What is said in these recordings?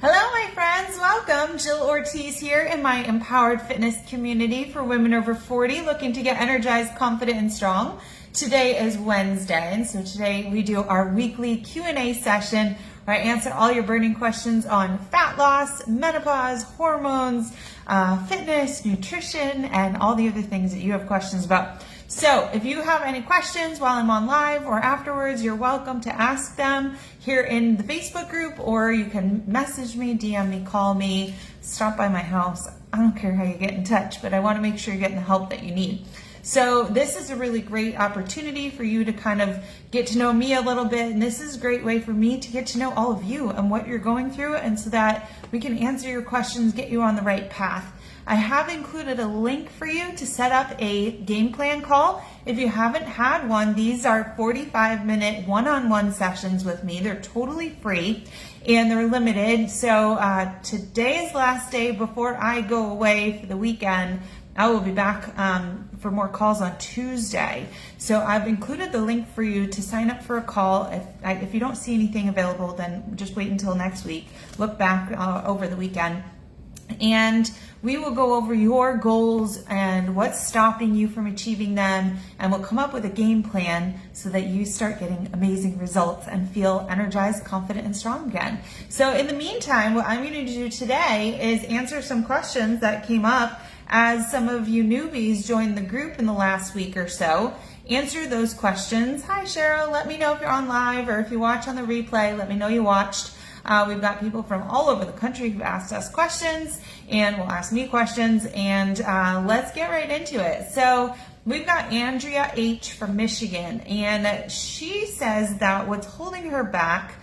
Hello, my friends. Welcome. Jill Ortiz here in my empowered fitness community for women over 40 looking to get energized, confident, and strong. Today is Wednesday, and so today we do our weekly Q&A session where I answer all your burning questions on fat loss, menopause, hormones, fitness, nutrition, and all the other things that you have questions about. So if you have any questions while I'm on live or afterwards, you're welcome to ask them here in the Facebook group, or you can message me, DM me, call me, stop by my house. I don't care how you get in touch, but I want to make sure you're getting the help that you need. So this is a really great opportunity for you to kind of get to know me a little bit, and this is a great way for me to get to know all of you and what you're going through, and so that we can answer your questions, get you on the right path. I have included a link for you to set up a game plan call. If you haven't had one, these are 45-minute one-on-one sessions with me. They're totally free and they're limited. So today is the last day before I go away for the weekend. I will be back for more calls on Tuesday. So I've included the link for you to sign up for a call. If you don't see anything available, then just wait until next week. Look back over the weekend. And we will go over your goals and what's stopping you from achieving them, and we'll come up with a game plan so that you start getting amazing results and feel energized, confident, and strong again. So in the meantime, what I'm going to do today is answer some questions that came up as some of you newbies joined the group in the last week or so. Answer those questions. Hi, Cheryl. Let me know if you're on live, or if you watch on the replay, let me know you watched. We've got people from all over the country who've asked us questions and will ask me questions, and let's get right into it. So we've got Andrea H. from Michigan, and she says that what's holding her back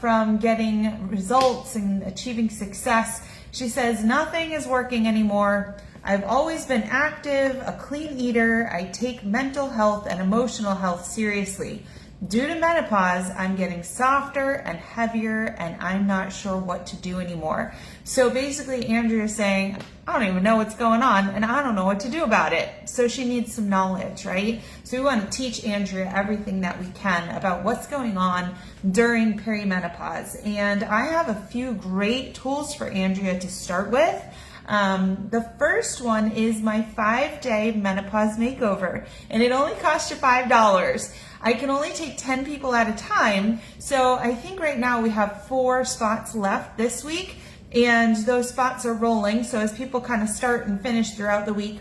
from getting results and achieving success, she says, nothing is working anymore. I've always been active, a clean eater. I take mental health and emotional health seriously. Due to menopause, I'm getting softer and heavier, and I'm not sure what to do anymore. So basically, Andrea is saying, I don't even know what's going on, and I don't know what to do about it. So she needs some knowledge, right? So we want to teach Andrea everything that we can about what's going on during perimenopause. And I have a few great tools for Andrea to start with. The first one is my 5-day Menopause Makeover, and it only costs you $5. I can only take 10 people at a time, so I think right now we have 4 spots left this week, and those spots are rolling, so as people kind of start and finish throughout the week,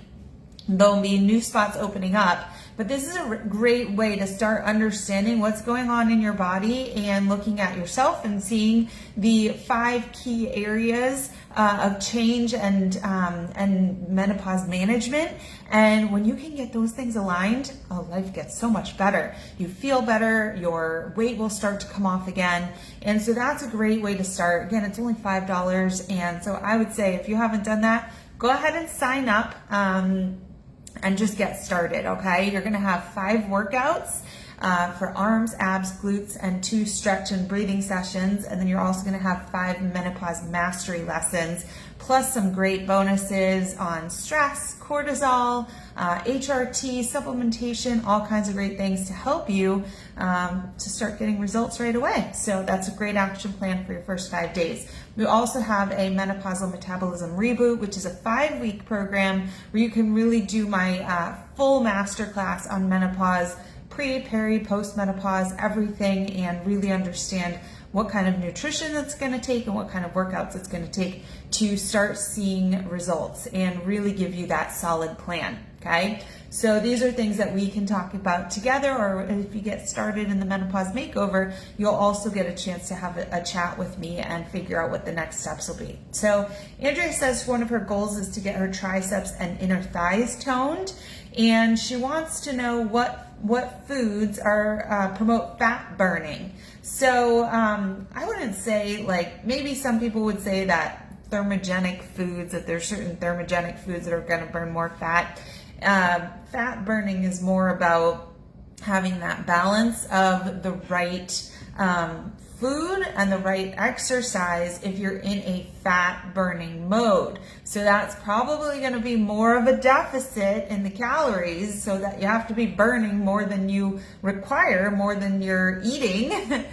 there'll be new spots opening up. But this is a great way to start understanding what's going on in your body and looking at yourself and seeing the 5 key areas of change and menopause management. And when you can get those things aligned, life gets so much better. You feel better, your weight will start to come off again. And so that's a great way to start. Again, it's only $5. And so I would say if you haven't done that, go ahead and sign up. And just get started, okay? You're gonna have 5 workouts for arms, abs, glutes, and 2 stretch and breathing sessions. And then you're also gonna have 5 menopause mastery lessons, plus some great bonuses on stress, cortisol, HRT, supplementation, all kinds of great things to help you to start getting results right away. So that's a great action plan for your first 5 days. We also have a menopausal metabolism reboot, which is a 5-week program where you can really do my full masterclass on menopause, pre, peri, post-menopause, everything, and really understand what kind of nutrition it's going to take and what kind of workouts it's going to take to start seeing results and really give you that solid plan, okay? So these are things that we can talk about together, or if you get started in the Menopause Makeover, you'll also get a chance to have a chat with me and figure out what the next steps will be. So Andrea says one of her goals is to get her triceps and inner thighs toned, and she wants to know what foods are promote fat burning. So I wouldn't say, like, maybe some people would say that thermogenic foods, that there's certain thermogenic foods that are going to burn more fat. Fat burning is more about having that balance of the right food and the right exercise if you're in a fat burning mode. So that's probably going to be more of a deficit in the calories, so that you have to be burning more than you require, more than you're eating,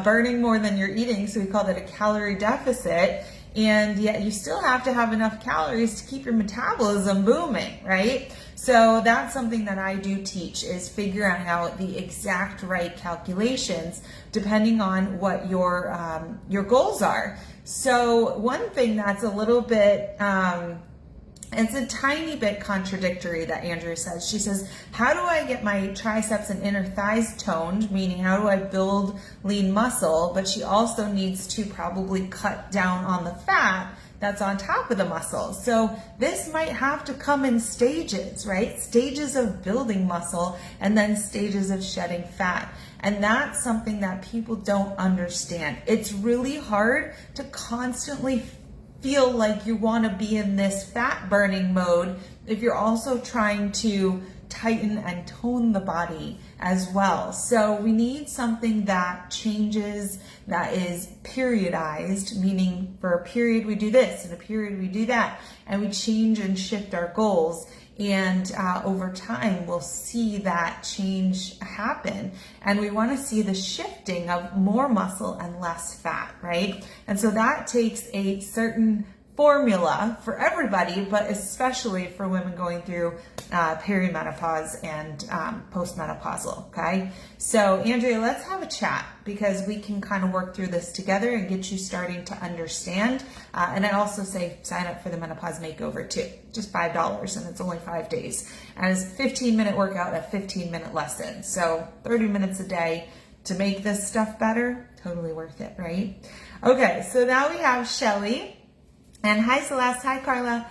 burning more than you're eating. So we call that a calorie deficit. And yet you still have to have enough calories to keep your metabolism booming, right? So that's something that I do teach, is figuring out the exact right calculations depending on what your goals are. So one thing that's a little bit, it's a tiny bit contradictory that Andrea says. She says, how do I get my triceps and inner thighs toned? Meaning, how do I build lean muscle? But she also needs to probably cut down on the fat that's on top of the muscle. So this might have to come in stages, right? Stages of building muscle and then stages of shedding fat. And that's something that people don't understand. It's really hard to constantly feel like you want to be in this fat burning mode if you're also trying to tighten and tone the body as well. So we need something that changes, that is periodized, meaning for a period we do this and a period we do that, and we change and shift our goals. And over time, we'll see that change happen. And we want to see the shifting of more muscle and less fat, right? And so that takes a certain formula for everybody, but especially for women going through perimenopause and postmenopausal, okay? So Andrea, let's have a chat, because we can kind of work through this together and get you starting to understand. And I also say sign up for the Menopause Makeover too, just $5, and it's only 5 days. And it's a 15-minute workout, a 15-minute lesson. So 30 minutes a day to make this stuff better, totally worth it, right? Okay, so now we have Shelly. And hi Celeste, hi Carla.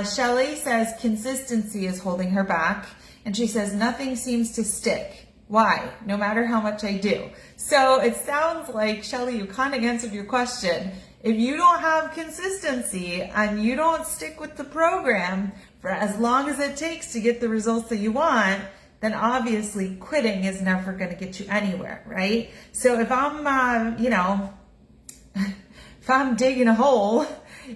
Shelly says consistency is holding her back. And she says nothing seems to stick. Why? No matter how much I do. So it sounds like, Shelly, you kind of answered your question. If you don't have consistency and you don't stick with the program for as long as it takes to get the results that you want, then obviously quitting is never going to get you anywhere, right? So if I'm, if I'm digging a hole,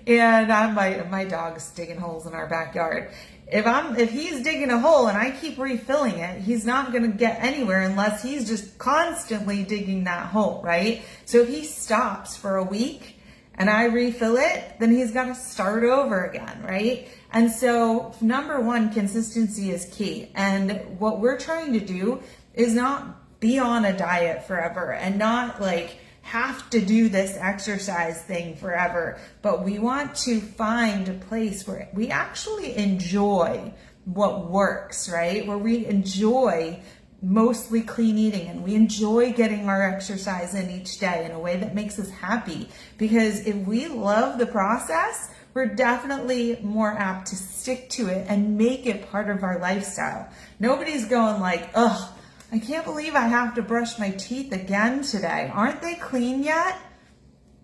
and my dog's digging holes in our backyard. If he's digging a hole and I keep refilling it, he's not going to get anywhere unless he's just constantly digging that hole, right? So if he stops for a week and I refill it, then he's got to start over again, right? And so number one, consistency is key. And what we're trying to do is not be on a diet forever and not like have to do this exercise thing forever, but we want to find a place where we actually enjoy what works, right? Where we enjoy mostly clean eating and we enjoy getting our exercise in each day in a way that makes us happy. Because if we love the process, we're definitely more apt to stick to it and make it part of our lifestyle. Nobody's going like, ugh, I can't believe I have to brush my teeth again today. Aren't they clean yet?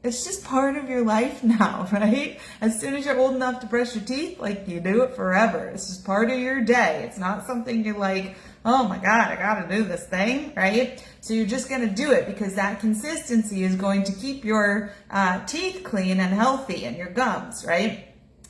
It's just part of your life now, right? As soon as you're old enough to brush your teeth, like you do it forever. It's just part of your day. It's not something you're like, oh my God, I gotta do this thing, right? So you're just gonna do it because that consistency is going to keep your teeth clean and healthy and your gums, right?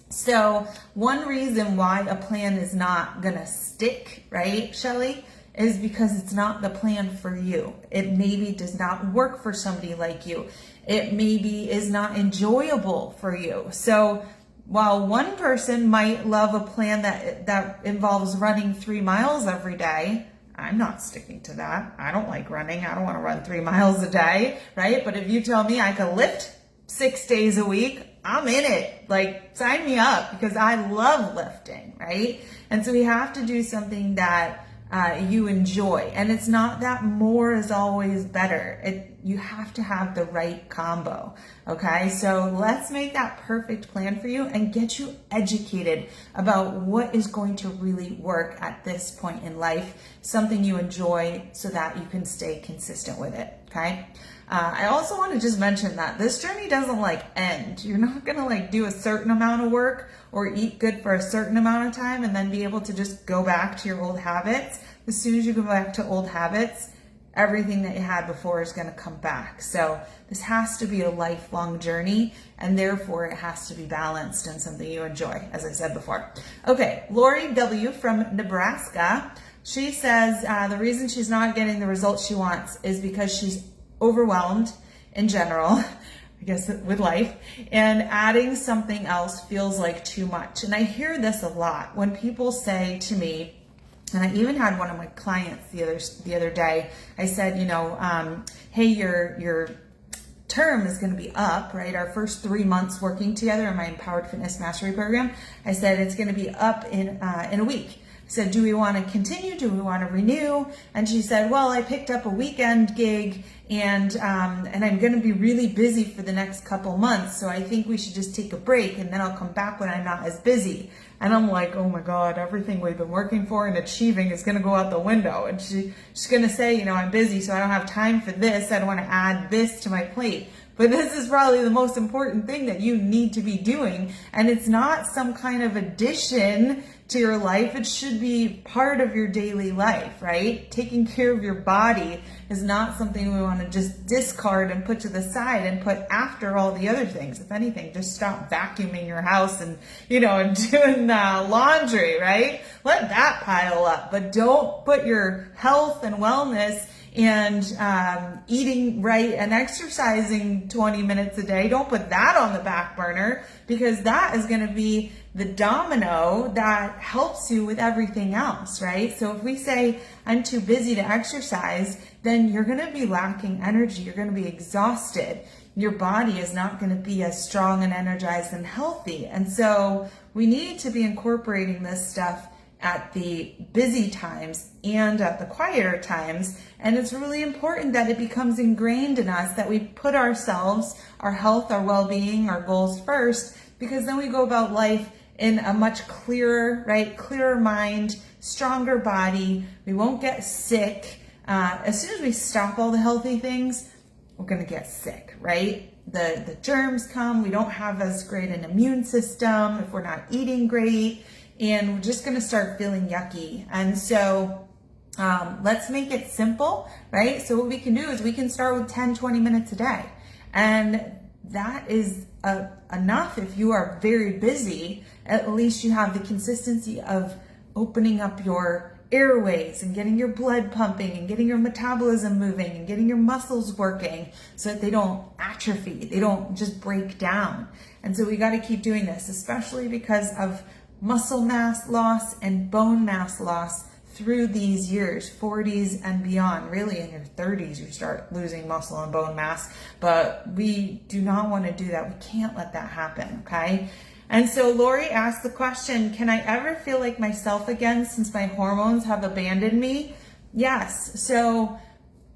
So one reason why a plan is not gonna stick, right, Shelly, is because it's not the plan for you. It maybe does not work for somebody like you. It maybe is not enjoyable for you. So while one person might love a plan that involves running 3 miles every day, I'm not sticking to that. I don't like running. I don't want to run 3 miles a day, right? But if you tell me I could lift 6 days a week, I'm in it. Like, sign me up, because I love lifting, right? And so we have to do something that you enjoy. And it's not that more is always better. You have to have the right combo. Okay, so let's make that perfect plan for you and get you educated about what is going to really work at this point in life, something you enjoy so that you can stay consistent with it. Okay. I also want to just mention that this journey doesn't like end. You're not going to like do a certain amount of work or eat good for a certain amount of time and then be able to just go back to your old habits. As soon as you go back to old habits, everything that you had before is going to come back. So this has to be a lifelong journey, and therefore it has to be balanced and something you enjoy, as I said before. Okay, Lori W. from Nebraska. She says the reason she's not getting the results she wants is because she's overwhelmed in general, I guess, with life, and adding something else feels like too much. And I hear this a lot when people say to me, and I even had one of my clients the other day. I said, hey, your term is going to be up, right? Our first 3 months working together in my Empowered Fitness Mastery Program, I said it's going to be up in a week. I said, do we want to continue? Do we want to renew? And she said, well, I picked up a weekend gig and I'm going to be really busy for the next couple months. So I think we should just take a break and then I'll come back when I'm not as busy. And I'm like, oh my God, everything we've been working for and achieving is going to go out the window. And she's going to say, I'm busy, so I don't have time for this. I don't want to add this to my plate. But this is probably the most important thing that you need to be doing. And it's not some kind of addition to your life. It should be part of your daily life, right? Taking care of your body is not something we want to just discard and put to the side and put after all the other things. If anything, just stop vacuuming your house and, and doing laundry, right? Let that pile up, but don't put your health and wellness and eating right and exercising 20 minutes a day. Don't put that on the back burner, because that is going to be the domino that helps you with everything else, right? So if we say, I'm too busy to exercise, then you're going to be lacking energy. You're going to be exhausted. Your body is not going to be as strong and energized and healthy. And so we need to be incorporating this stuff at the busy times and at the quieter times. And it's really important that it becomes ingrained in us that we put ourselves, our health, our well-being, our goals first, because then we go about life in a much clearer, right? Clearer mind, stronger body. We won't get sick. As soon as we stop all the healthy things, we're going to get sick, right? The germs come. We don't have as great an immune system if we're not eating great. And we're just going to start feeling yucky. And so let's make it simple, right? So what we can do is we can start with 10, 20 minutes a day. And that is enough. If you are very busy, at least you have the consistency of opening up your airways and getting your blood pumping and getting your metabolism moving and getting your muscles working so that they don't atrophy, they don't just break down. And so we got to keep doing this, especially because of muscle mass loss and bone mass loss through these years, 40s and beyond. Really in your 30s, you start losing muscle and bone mass, but we do not want to do that. We can't let that happen, okay? And so Lori asked the question, can I ever feel like myself again since my hormones have abandoned me? Yes. So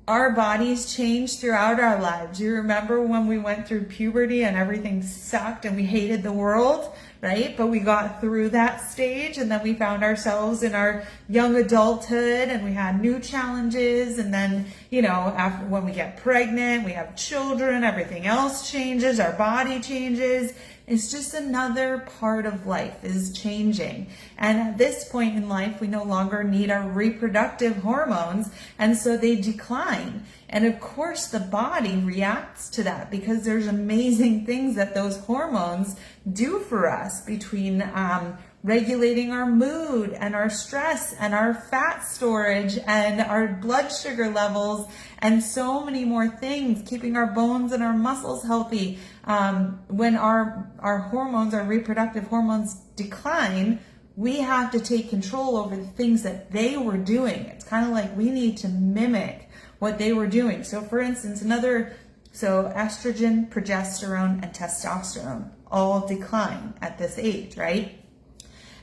our bodies change throughout our lives. You remember when we went through puberty and everything sucked and we hated the world, right? But we got through that stage, and then we found ourselves in our young adulthood and we had new challenges. And then, after when we get pregnant, we have children, everything else changes, our body changes. It's just another part of life is changing. And at this point in life, we no longer need our reproductive hormones, and so they decline. And of course, the body reacts to that because there's amazing things that those hormones do for us between regulating our mood and our stress and our fat storage and our blood sugar levels and so many more things, keeping our bones and our muscles healthy. When our hormones, our reproductive hormones decline, we have to take control over the things that they were doing. It's kind of like we need to mimic what they were doing. So for instance, estrogen, progesterone, and testosterone all decline at this age, right?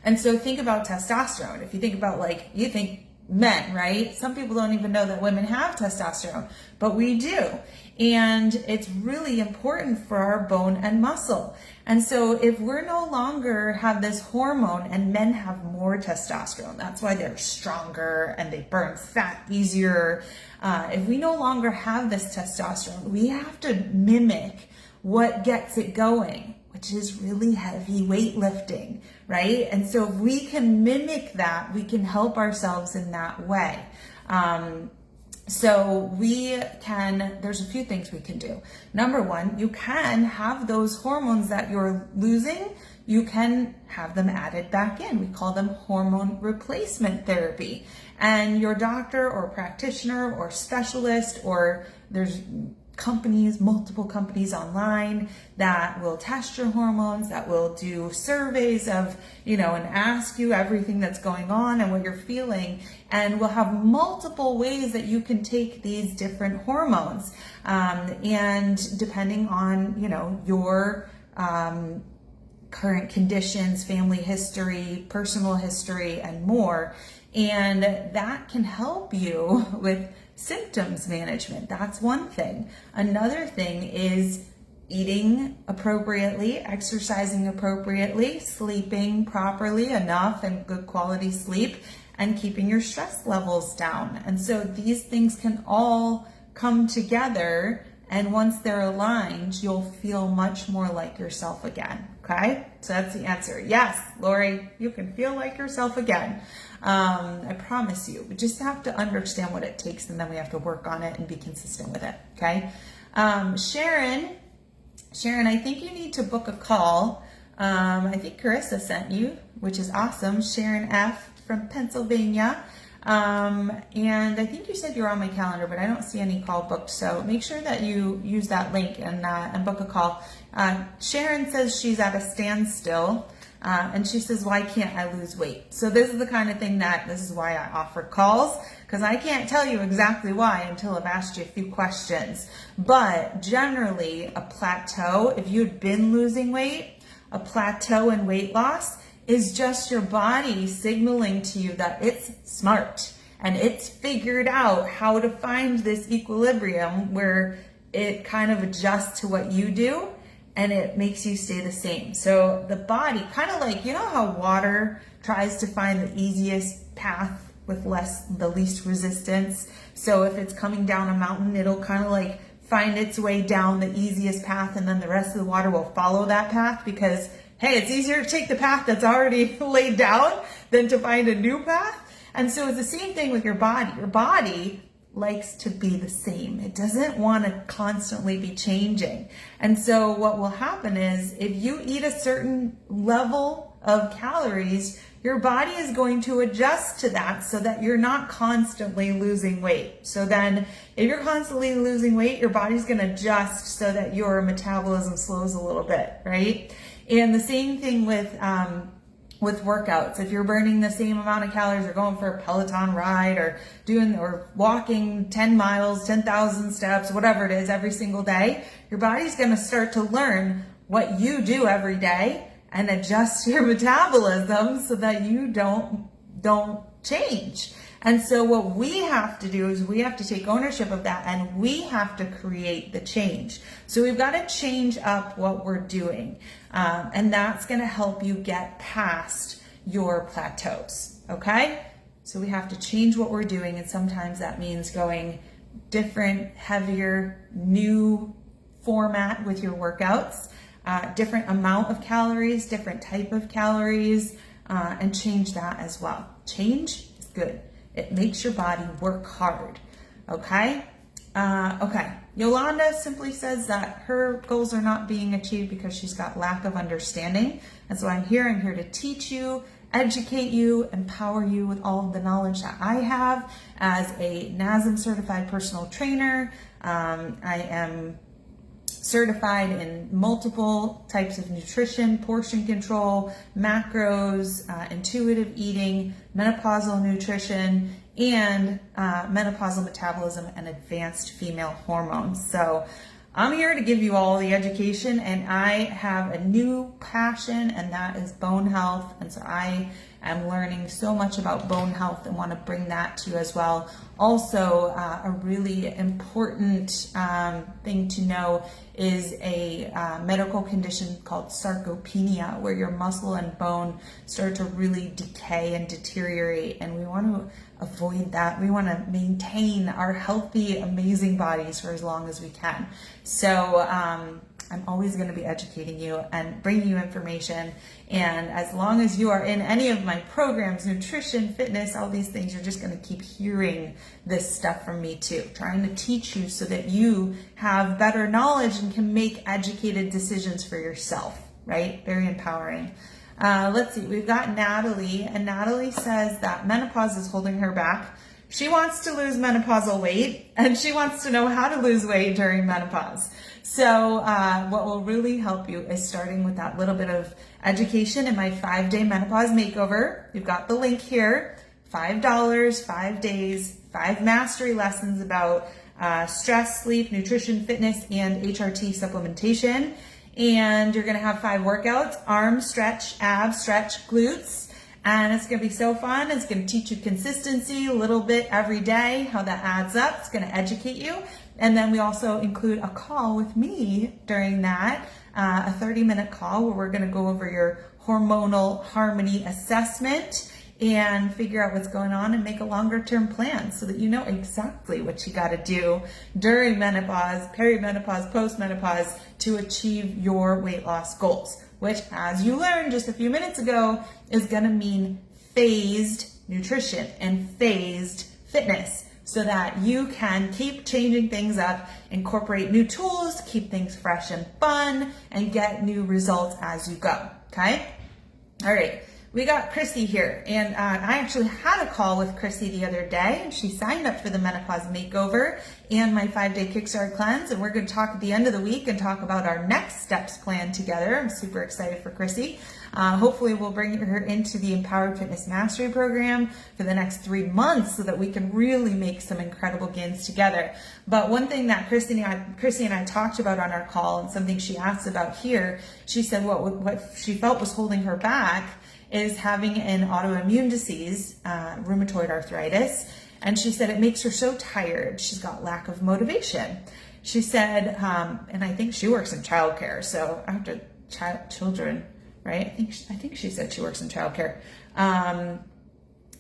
And so think about testosterone. If you think about you think men, right? Some people don't even know that women have testosterone, but we do. And it's really important for our bone and muscle. And so if we're no longer have this hormone, and men have more testosterone, that's why they're stronger and they burn fat easier. If we no longer have this testosterone, we have to mimic what gets it going, which is really heavy weightlifting, right? And so if we can mimic that, we can help ourselves in that way. So there's a few things we can do. Number one, you can have those hormones that you're losing, you can have them added back in. We call them hormone replacement therapy. And your doctor or practitioner or specialist, or there's multiple companies online that will test your hormones, that will do surveys of, and ask you everything that's going on and what you're feeling. And we'll have multiple ways that you can take these different hormones. And depending on, your current conditions, family history, personal history, and more. And that can help you with symptoms management. That's one thing. Another thing is eating appropriately, exercising appropriately, sleeping properly, enough and good quality sleep, and keeping your stress levels down. And so these things can all come together, and once they're aligned, you'll feel much more like yourself again. Okay? So that's the answer. Yes, Lori, you can feel like yourself again. I promise you. We just have to understand what it takes, and then we have to work on it and be consistent with it. Okay? Sharon, I think you need to book a call. I think Carissa sent you, which is awesome. Sharon F. from Pennsylvania. And I think you said you're on my calendar, but I don't see any call booked. So make sure that you use that link and book a call. Sharon says she's at a standstill. And she says, why can't I lose weight? So this is the kind of thing this is why I offer calls, because I can't tell you exactly why until I've asked you a few questions. But generally, a plateau, if you'd been losing weight, a plateau in weight loss is just your body signaling to you that it's smart and it's figured out how to find this equilibrium where it kind of adjusts to what you do, and it makes you stay the same. So the body, kind of like, how water tries to find the easiest path with the least resistance. So if it's coming down a mountain, it'll kind of like find its way down the easiest path, and then the rest of the water will follow that path because, hey, it's easier to take the path that's already laid down than to find a new path. And so it's the same thing with your body. Your body likes to be the same. It doesn't want to constantly be changing. And so what will happen is if you eat a certain level of calories, your body is going to adjust to that so that you're not constantly losing weight. So then if you're constantly losing weight, your body's going to adjust so that your metabolism slows a little bit, right? And the same thing with workouts. If you're burning the same amount of calories or going for a Peloton ride or walking 10 miles, 10,000 steps, whatever it is every single day, your body's going to start to learn what you do every day and adjust your metabolism so that you don't change. And so what we have to do is we have to take ownership of that, and we have to create the change. So we've got to change up what we're doing. And that's going to help you get past your plateaus. Okay? So we have to change what we're doing. And sometimes that means going different, heavier, new format with your workouts, different amount of calories, different type of calories, and change that as well. Change is good. It makes your body work hard. Okay? Okay. Yolanda simply says that her goals are not being achieved because she's got lack of understanding. And so I'm here to teach you, educate you, empower you with all of the knowledge that I have as a NASM certified personal trainer. I am certified in multiple types of nutrition, portion control, macros, intuitive eating, menopausal nutrition, and menopausal metabolism and advanced female hormones. So I'm here to give you all the education, and I have a new passion, and that is bone health. And so I am learning so much about bone health and want to bring that to you as well. Also, a really important thing to know is a medical condition called sarcopenia, where your muscle and bone start to really decay and deteriorate, and we want to avoid that. We want to maintain our healthy, amazing bodies for as long as we can. So I'm always going to be educating you and bringing you information. And as long as you are in any of my programs, nutrition, fitness, all these things, you're just going to keep hearing this stuff from me too, trying to teach you so that you have better knowledge and can make educated decisions for yourself, right? Very empowering. Let's see, we've got Natalie, and Natalie says that menopause is holding her back. She wants to lose menopausal weight, and she wants to know how to lose weight during menopause. So what will really help you is starting with that little bit of education in my 5-day menopause makeover. You've got the link here, $5, 5 days, 5 mastery lessons about stress, sleep, nutrition, fitness, and HRT supplementation. And you're gonna have 5 workouts: arms stretch, abs stretch, glutes. And it's gonna be so fun. It's gonna teach you consistency a little bit every day, how that adds up. It's gonna educate you. And then we also include a call with me during that, a 30-minute call where we're gonna go over your hormonal harmony assessment and figure out what's going on and make a longer term plan so that you know exactly what you gotta do during menopause, perimenopause, postmenopause to achieve your weight loss goals, which, as you learned just a few minutes ago, is gonna mean phased nutrition and phased fitness so that you can keep changing things up, incorporate new tools, keep things fresh and fun, and get new results as you go, okay? All right. We got Chrissy here, and I actually had a call with Chrissy the other day, and she signed up for the Menopause Makeover and my 5-day Kickstart Cleanse, and we're going to talk at the end of the week and talk about our next steps plan together. I'm super excited for Chrissy. Hopefully we'll bring her into the Empowered Fitness Mastery Program for the next 3 months so that we can really make some incredible gains together. But one thing that Chrissy and I talked about on our call, and something she asked about here, she said what she felt was holding her back is having an autoimmune disease, rheumatoid arthritis. And she said it makes her so tired. She's got lack of motivation. She said, and I think she works in childcare. So after children, right? I think she said she works in childcare. And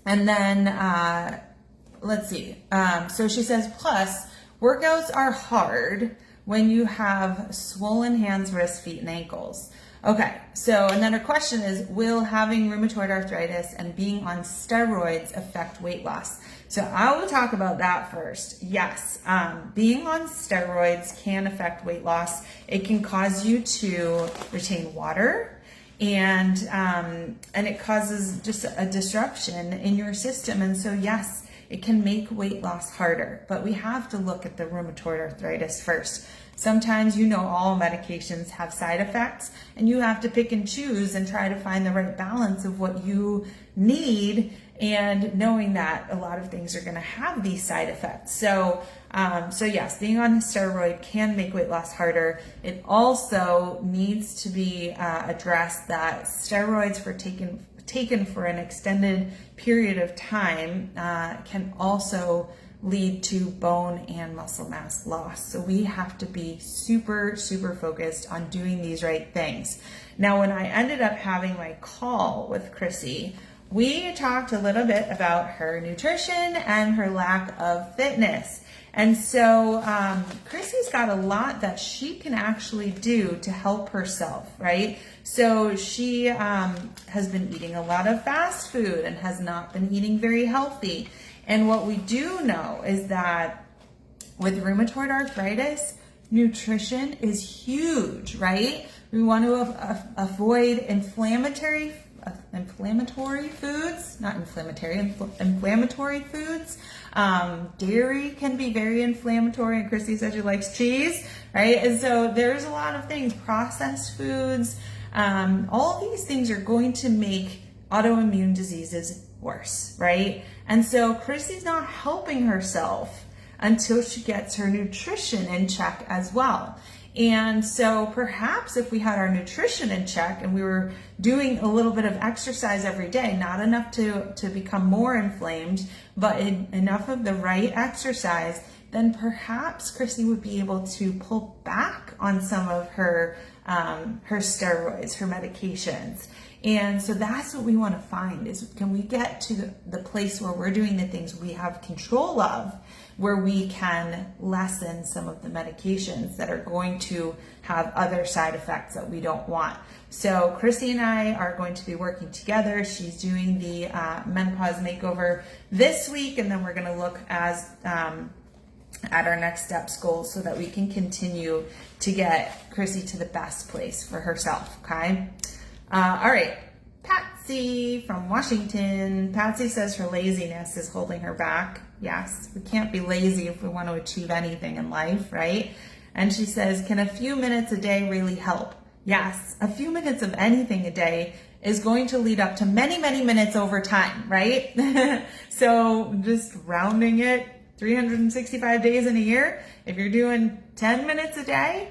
then, let's see. So she says, plus workouts are hard when you have swollen hands, wrists, feet, and ankles. Okay, so and then her question is, will having rheumatoid arthritis and being on steroids affect weight loss? So I will talk about that first. Yes, being on steroids can affect weight loss. It can cause you to retain water, and it causes just a disruption in your system. And so yes, it can make weight loss harder, but we have to look at the rheumatoid arthritis first. Sometimes, all medications have side effects, and you have to pick and choose and try to find the right balance of what you need, and knowing that a lot of things are going to have these side effects. So yes, being on a steroid can make weight loss harder. It also needs to be addressed that steroids taken for an extended period of time can also lead to bone and muscle mass loss. So we have to be super, super focused on doing these right things. Now, when I ended up having my call with Chrissy, we talked a little bit about her nutrition and her lack of fitness. And so Chrissy's got a lot that she can actually do to help herself, right? So she has been eating a lot of fast food and has not been eating very healthy. And what we do know is that with rheumatoid arthritis, nutrition is huge, right? We want to avoid inflammatory foods, not inflammatory foods. Dairy can be very inflammatory, and Christy said she likes cheese, right? And so there's a lot of things, processed foods, all these things are going to make autoimmune diseases worse, right? And so Chrissy's not helping herself until she gets her nutrition in check as well. And so perhaps if we had our nutrition in check and we were doing a little bit of exercise every day, not enough to become more inflamed, but enough of the right exercise, then perhaps Chrissy would be able to pull back on some of her steroids, her medications. And so that's what we want to find is, can we get to the place where we're doing the things we have control of, where we can lessen some of the medications that are going to have other side effects that we don't want. So Chrissy and I are going to be working together. She's doing the Menopause Makeover this week, and then we're going to look at our next steps goals so that we can continue to get Chrissy to the best place for herself, okay? All right, Patsy from Washington. Patsy says her laziness is holding her back. Yes, we can't be lazy if we want to achieve anything in life, right? And she says, can a few minutes a day really help? Yes, a few minutes of anything a day is going to lead up to many, many minutes over time, right? So just rounding it, 365 days in a year, if you're doing 10 minutes a day,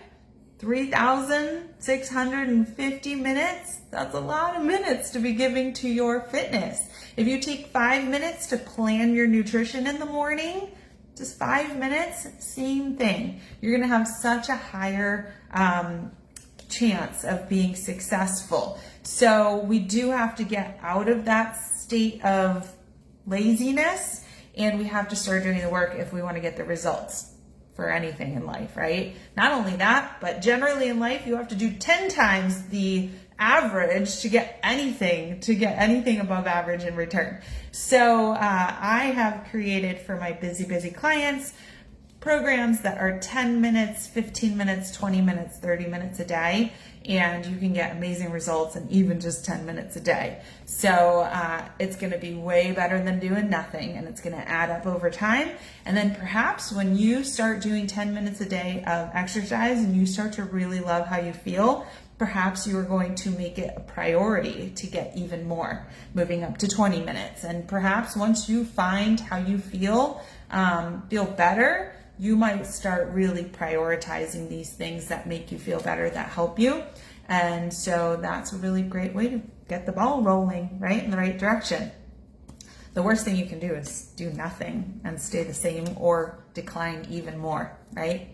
3,650 minutes, that's a lot of minutes to be giving to your fitness. If you take 5 minutes to plan your nutrition in the morning, just 5 minutes, same thing. You're gonna have such a higher chance of being successful. So we do have to get out of that state of laziness, and we have to start doing the work if we want to get the results for anything in life, right? Not only that, but generally in life, you have to do 10 times the average to get anything above average in return. So I have created for my busy clients programs that are 10 minutes, 15 minutes, 20 minutes, 30 minutes a day, and you can get amazing results in even just 10 minutes a day. So it's going to be way better than doing nothing, and it's going to add up over time. And then perhaps when you start doing 10 minutes a day of exercise and you start to really love how you feel, perhaps you are going to make it a priority to get even more, moving up to 20 minutes. And perhaps once you find how you feel better, you might start really prioritizing these things that make you feel better, that help you. And so that's a really great way to get the ball rolling, right, in the right direction. The worst thing you can do is do nothing and stay the same or decline even more, right?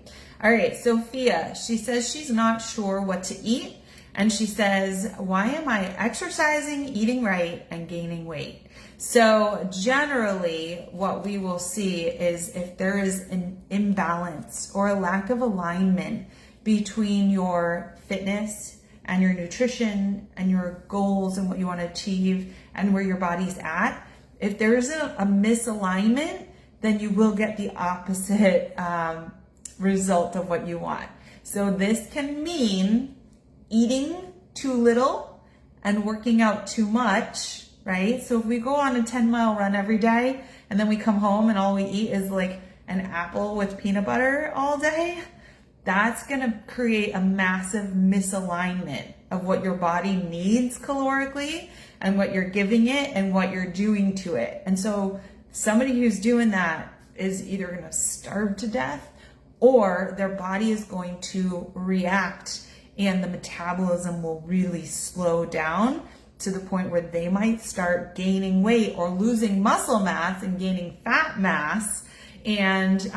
All right, Sophia, she says she's not sure what to eat. And she says, why am I exercising, eating right, and gaining weight? So generally what we will see is if there is an imbalance or a lack of alignment between your fitness and your nutrition and your goals and what you want to achieve and where your body's at, if there is a misalignment, then you will get the opposite result of what you want. So this can mean eating too little and working out too much, right? So if we go on a 10-mile run every day and then we come home and all we eat is like an apple with peanut butter all day, that's gonna create a massive misalignment of what your body needs calorically and what you're giving it and what you're doing to it. And so somebody who's doing that is either gonna starve to death or their body is going to react and the metabolism will really slow down to the point where they might start gaining weight or losing muscle mass and gaining fat mass and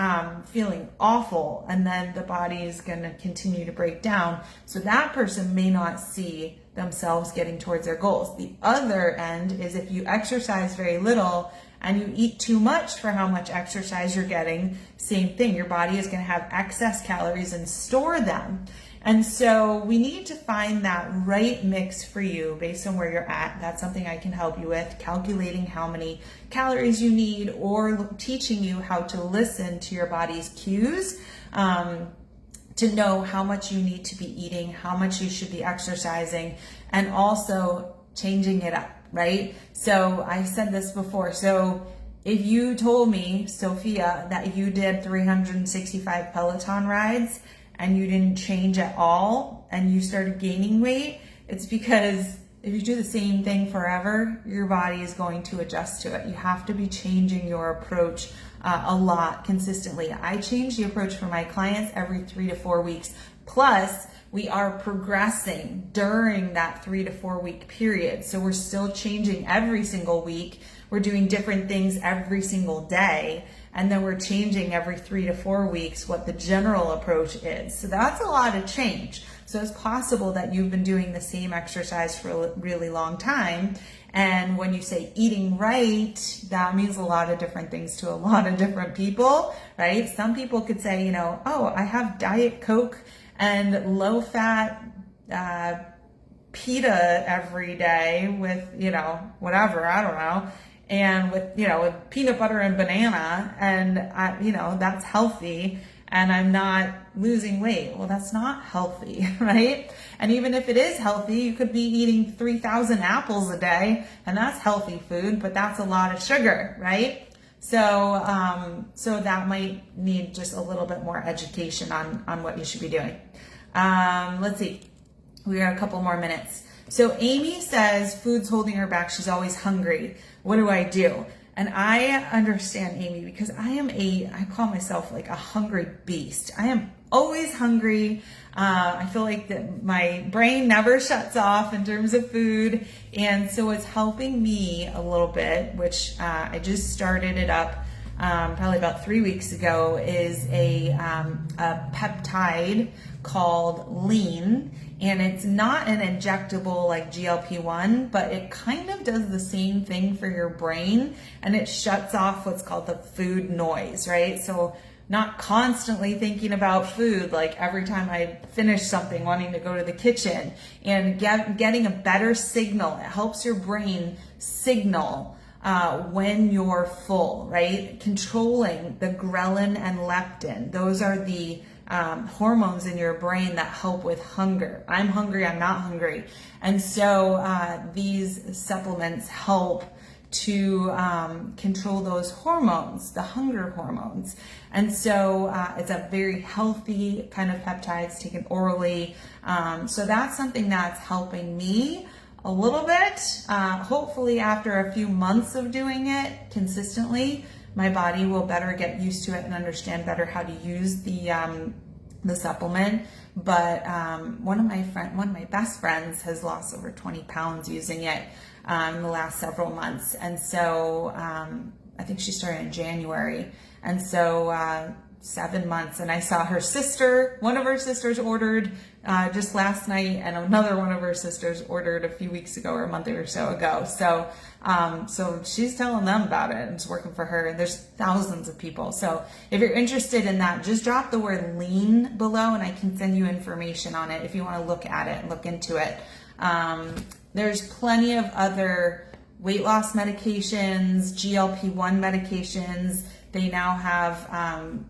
feeling awful. And then the body is going to continue to break down. So that person may not see themselves getting towards their goals. The other end is if you exercise very little and you eat too much for how much exercise you're getting, same thing. Your body is going to have excess calories and store them. And so we need to find that right mix for you based on where you're at. That's something I can help you with, calculating how many calories you need or teaching you how to listen to your body's cues to know how much you need to be eating, how much you should be exercising, and also changing it up, right? So I said this before. So if you told me, Sophia, that you did 365 Peloton rides and you didn't change at all and you started gaining weight, it's because if you do the same thing forever, your body is going to adjust to it. You have to be changing your approach a lot consistently. I change the approach for my clients every 3 to 4 weeks. Plus, we are progressing during that 3 to 4 week period. So we're still changing every single week. We're doing different things every single day. And then we're changing every 3 to 4 weeks what the general approach is. So that's a lot of change. So it's possible that you've been doing the same exercise for a really long time. And when you say eating right, that means a lot of different things to a lot of different people, right? Some people could say, you know, oh, I have Diet Coke and low fat pita every day with, you know, whatever, I don't know. And with, you know, with peanut butter and banana, and you know, that's healthy, and I'm not losing weight. Well, that's not healthy, right? And even if it is healthy, you could be eating 3,000 apples a day, and that's healthy food, but that's a lot of sugar, right? So, so that might need just a little bit more education on what you should be doing. Let's see. We got a couple more minutes. So Amy says food's holding her back. She's always hungry. What do I do? And I understand Amy, because I call myself like a hungry beast. I am always hungry. I feel like that my brain never shuts off in terms of food. And so it's helping me a little bit, which I just started it up probably about 3 weeks ago, is a peptide called Lean. And it's not an injectable like GLP-1, but it kind of does the same thing for your brain, and it shuts off what's called the food noise, right? So not constantly thinking about food, like every time I finish something, wanting to go to the kitchen, and getting a better signal. It helps your brain signal when you're full, right? Controlling the ghrelin and leptin. Those are the hormones in your brain that help with hunger. I'm hungry, I'm not hungry. And so these supplements help to control those hormones, the hunger hormones. And so it's a very healthy kind of peptides taken orally. So that's something that's helping me a little bit. Hopefully after a few months of doing it consistently, my body will better get used to it and understand better how to use the supplement. But one of my best friends has lost over 20 pounds using it in the last several months. And so I think she started in January. And so 7 months. And I saw one of her sisters ordered just last night, and another one of her sisters ordered a few weeks ago or a month or so ago. So so she's telling them about it, and it's working for her. And there's thousands of people. So if you're interested in that, just drop the word lean below, and I can send you information on it if you want to look at it and look into it. There's plenty of other weight loss medications, GLP-1 medications. They now have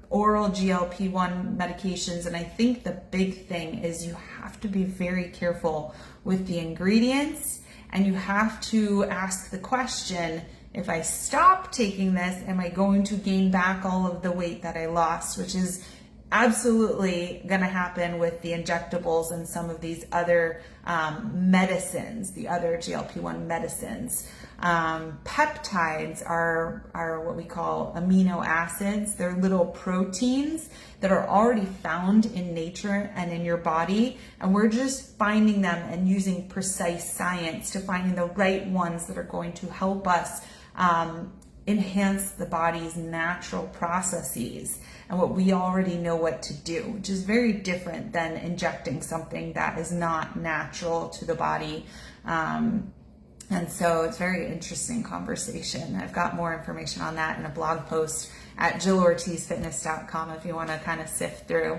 oral GLP-1 medications, and I think the big thing is you have to be very careful with the ingredients, and you have to ask the question, if I stop taking this, am I going to gain back all of the weight that I lost, which is absolutely going to happen with the injectables and some of these other medicines, the other GLP-1 medicines. Peptides are what we call amino acids. They're little proteins that are already found in nature and in your body, and we're just finding them and using precise science to finding the right ones that are going to help us enhance the body's natural processes and what we already know what to do, which is very different than injecting something that is not natural to the body. And so it's a very interesting conversation. I've got more information on that in a blog post at jillortizfitness.com if you want to kind of sift through.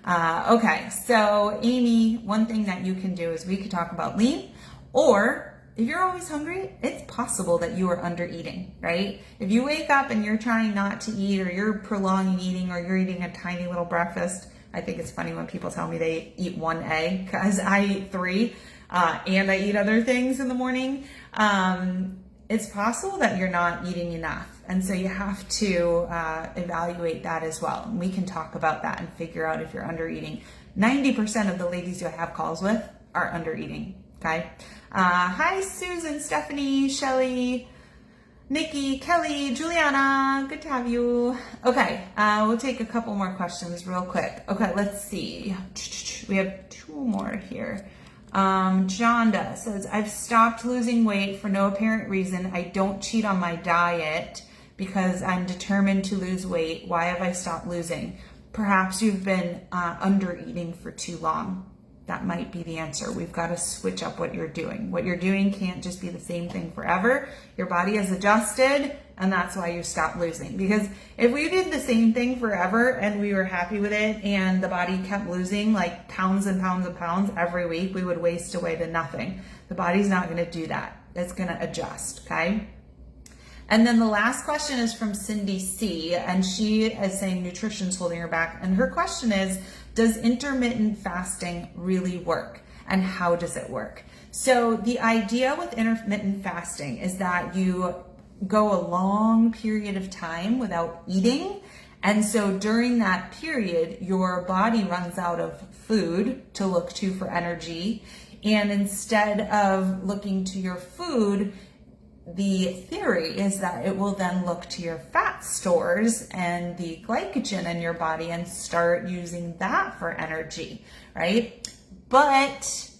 Okay, so Amy, one thing that you can do is we could talk about lean, or if you're always hungry, it's possible that you are under eating, right? If you wake up and you're trying not to eat, or you're prolonging eating, or you're eating a tiny little breakfast. I think it's funny when people tell me they eat 1 egg, because I eat 3. And I eat other things in the morning. It's possible that you're not eating enough. And so you have to evaluate that as well. And we can talk about that and figure out if you're under eating. 90% of the ladies who I have calls with are under eating. Okay. Hi, Susan, Stephanie, Shelly, Nikki, Kelly, Juliana. Good to have you. Okay. We'll take a couple more questions real quick. Okay. Let's see. We have 2 more here. Jonda says, I've stopped losing weight for no apparent reason. I don't cheat on my diet because I'm determined to lose weight. Why have I stopped losing? Perhaps you've been under eating for too long. that might be the answer. We've got to switch up what you're doing. What you're doing can't just be the same thing forever. Your body has adjusted, and that's why you stop losing. Because if we did the same thing forever and we were happy with it and the body kept losing like pounds and pounds and pounds every week, we would waste away to nothing. The body's not going to do that. It's going to adjust, okay? And then the last question is from Cindy C, and she is saying nutrition's holding her back. And her question is, does intermittent fasting really work? And how does it work? So the idea with intermittent fasting is that you go a long period of time without eating. And so during that period, your body runs out of food to look to for energy. And instead of looking to your food, the theory is that it will then look to your fat stores and the glycogen in your body and start using that for energy, right? But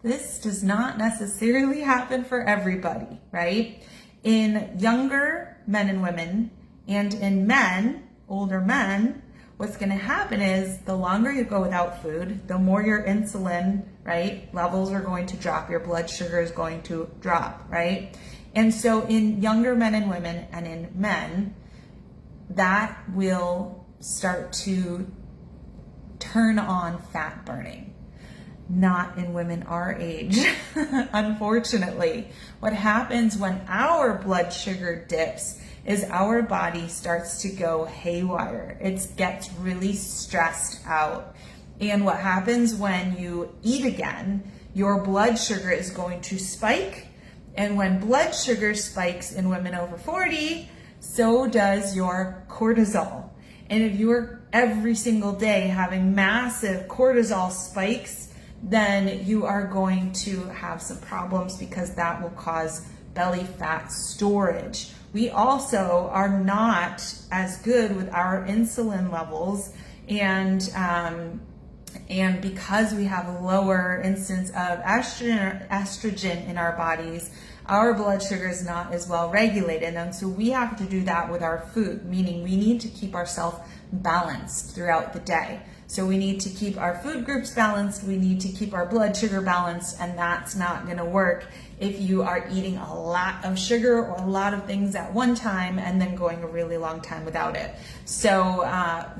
this does not necessarily happen for everybody, right? In younger men and women and in men, older men, what's going to happen is the longer you go without food, the more your insulin, right, levels are going to drop, your blood sugar is going to drop, right? And so in younger men and women and in men, that will start to turn on fat burning. Not in women our age, unfortunately. What happens when our blood sugar dips is our body starts to go haywire. It gets really stressed out. And what happens when you eat again, your blood sugar is going to spike. And when blood sugar spikes in women over 40, so does your cortisol. And if you're every single day having massive cortisol spikes, then you are going to have some problems because that will cause belly fat storage. We also are not as good with our insulin levels, and because we have a lower instance of estrogen in our bodies, our blood sugar is not as well regulated. And so we have to do that with our food, meaning we need to keep ourselves balanced throughout the day. So we need to keep our food groups balanced, we need to keep our blood sugar balanced, and that's not going to work if you are eating a lot of sugar or a lot of things at one time and then going a really long time without it. So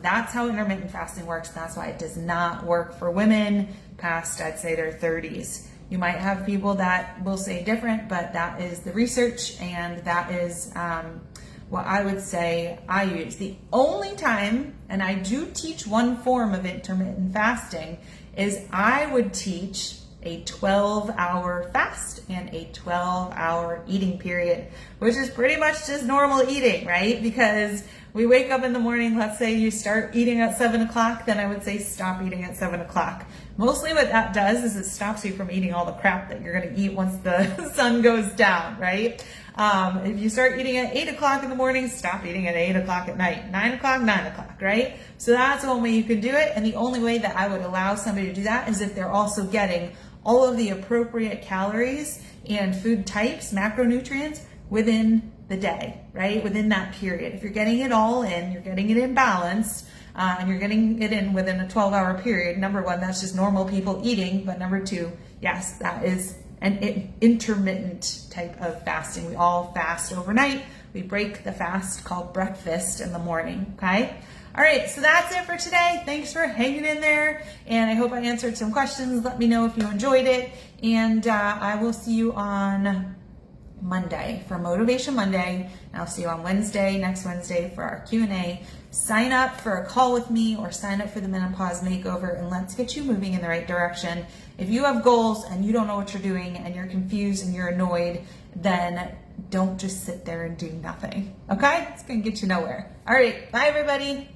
that's how intermittent fasting works. That's why it does not work for women past, I'd say, their 30s. You might have people that will say different, but that is the research, and that is what I would say I use. The only time, and I do teach one form of intermittent fasting, is I would teach a 12-hour fast and a 12-hour eating period, which is pretty much just normal eating, right? Because we wake up in the morning, let's say you start eating at 7 o'clock, then I would say stop eating at 7 o'clock. Mostly what that does is it stops you from eating all the crap that you're going to eat once the sun goes down, right? If you start eating at 8 o'clock in the morning, stop eating at 8 o'clock at night. 9 o'clock, 9 o'clock, right? So that's one way you can do it. And the only way that I would allow somebody to do that is if they're also getting all of the appropriate calories and food types, macronutrients, within the day, right? Within that period. If you're getting it all in, you're getting it in balance, and you're getting it in within a 12-hour period, number one, that's just normal people eating. But number two, yes, that is an intermittent type of fasting. We all fast overnight. We break the fast called breakfast in the morning, okay? All right, so that's it for today. Thanks for hanging in there, and I hope I answered some questions. Let me know if you enjoyed it, and I will see you on Monday for Motivation Monday, and I'll see you on Wednesday, next Wednesday, for our Q&A. Sign up for a call with me or sign up for the Menopause Makeover, and let's get you moving in the right direction. If you have goals and you don't know what you're doing and you're confused and you're annoyed, then don't just sit there and do nothing, okay? It's gonna get you nowhere. All right, bye everybody.